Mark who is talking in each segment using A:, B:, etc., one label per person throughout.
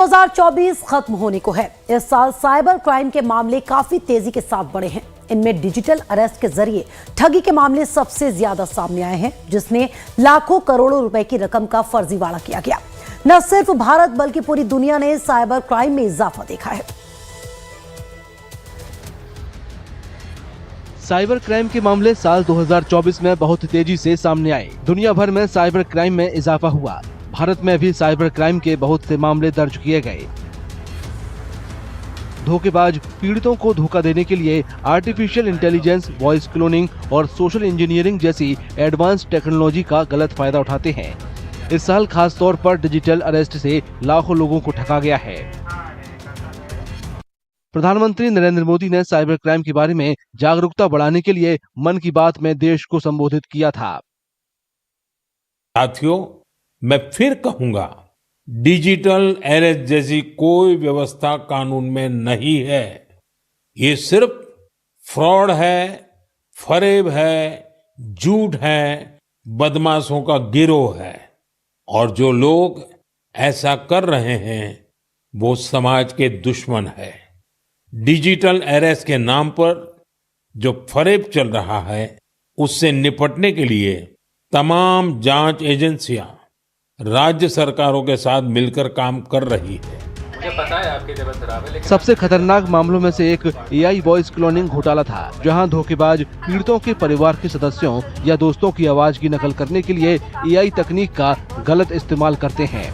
A: 2024 खत्म होने को है। इस साल साइबर क्राइम के मामले काफी तेजी के साथ बढ़े हैं। इनमें डिजिटल अरेस्ट के जरिए ठगी के मामले सबसे ज्यादा सामने आए हैं, जिसमें लाखों करोड़ों रुपए की रकम का फर्जीवाड़ा किया गया। न सिर्फ भारत बल्कि पूरी दुनिया ने साइबर क्राइम में इजाफा देखा है।
B: साइबर क्राइम के मामले साल 2024 में बहुत तेजी से सामने आए। दुनिया भर में साइबर क्राइम में इजाफा हुआ। भारत में भी साइबर क्राइम के बहुत से मामले दर्ज किए गए। धोखेबाज पीड़ितों को धोखा देने के लिए आर्टिफिशियल इंटेलिजेंस, वॉइस क्लोनिंग और सोशल इंजीनियरिंग जैसी एडवांस टेक्नोलॉजी का गलत फायदा उठाते हैं। इस साल खास तौर पर डिजिटल अरेस्ट से लाखों लोगों को ठगा गया है। प्रधानमंत्री नरेंद्र मोदी ने साइबर क्राइम के बारे में जागरूकता बढ़ाने के लिए मन की बात में देश को संबोधित किया था।
C: साथियों, मैं फिर कहूंगा, डिजिटल अरेस्ट जैसी कोई व्यवस्था कानून में नहीं है। ये सिर्फ फ्रॉड है, फरेब है, झूठ है, बदमाशों का गिरोह है। और जो लोग ऐसा कर रहे हैं वो समाज के दुश्मन है। डिजिटल अरेस्ट के नाम पर जो फरेब चल रहा है, उससे निपटने के लिए तमाम जांच एजेंसियां राज्य सरकारों के साथ मिलकर काम कर रही है।
D: मुझे पता है आपकी तबीयत खराब है, लेकिन
B: सबसे खतरनाक मामलों में से एक एआई वॉइस क्लोनिंग घोटाला था, जहां धोखेबाज पीड़ितों के परिवार के सदस्यों या दोस्तों की आवाज की नकल करने के लिए एआई तकनीक का गलत इस्तेमाल करते हैं।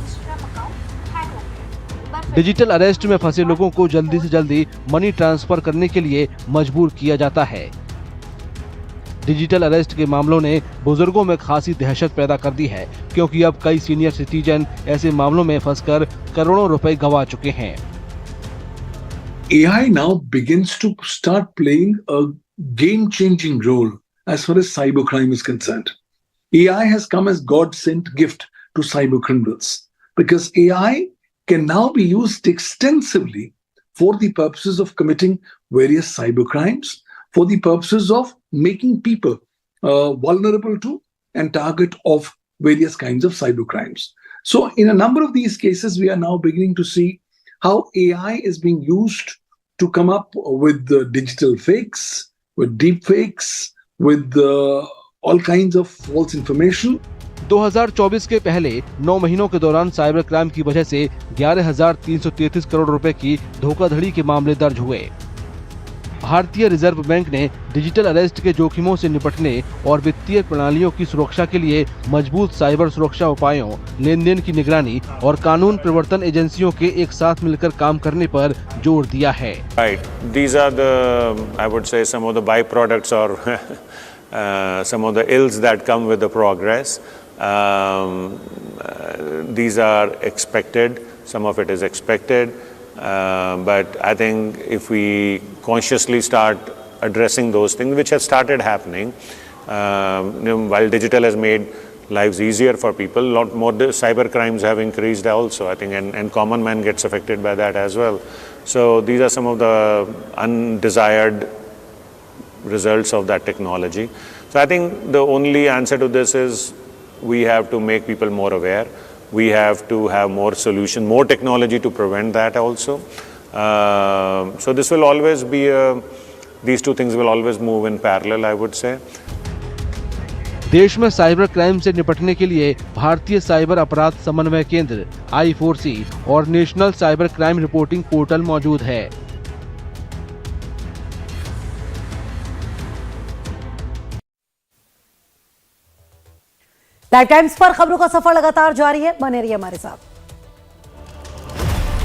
B: डिजिटल अरेस्ट में फंसे लोगों को जल्दी से जल्दी मनी ट्रांसफर करने के लिए मजबूर किया जाता है। डिजिटल अरेस्ट के मामलों ने बुजुर्गों में खासी दहशत पैदा कर दी है, क्योंकि अब कई सीनियर सिटीजन ऐसे मामलों में फंसकर करोड़ों रुपए गंवा चुके हैं।
E: AI now begins to start playing a game-changing role as far as cybercrime is concerned. AI has come as God-sent gift to cyber criminals because AI can now be used extensively for the purposes of committing various cyber crimes, for the purposes of making people vulnerable to and target of various kinds of cyber crimes. So in a number of these cases, we are now beginning to see how AI is being used to come up with digital fakes, with deep fakes, with all kinds of false information.
B: 2024 के पहले 9 महीनों के दौरान cyber crime की वजह से 11,333 करोड़ रुपए की धोखाधड़ी के मामले दर्ज हुए। भारतीय रिजर्व बैंक ने डिजिटल अरेस्ट के जोखिमों से निपटने और वित्तीय प्रणालियों की सुरक्षा के लिए मजबूत साइबर सुरक्षा उपायों, लेन-देन की निगरानी और कानून प्रवर्तन एजेंसियों के एक साथ मिलकर काम करने पर जोर दिया है।
F: Right. These are the, I would say, some of the byproducts or some of the ills that come with the progress. These are expected. Some of it is expected. But I think if we consciously start addressing those things, which have started happening, while digital has made lives easier for people, a lot more cyber crimes have increased also, I think, and common man gets affected by that as well. So these are some of the undesired results of that technology. So I think the only answer to this is we have to make people more aware. We have to have more solution, more technology to prevent that also. So this will always be, these two things will always move in parallel, I would say.
B: देश में cyber crime से निपटने के लिए भारतीय cyber अपराध समन्वय केंद्र I4C और national cyber crime reporting portal मौजूद है।
A: लाइव टाइम्स पर खबरों का सफर लगातार जारी है, बने रहिए हमारे साथ।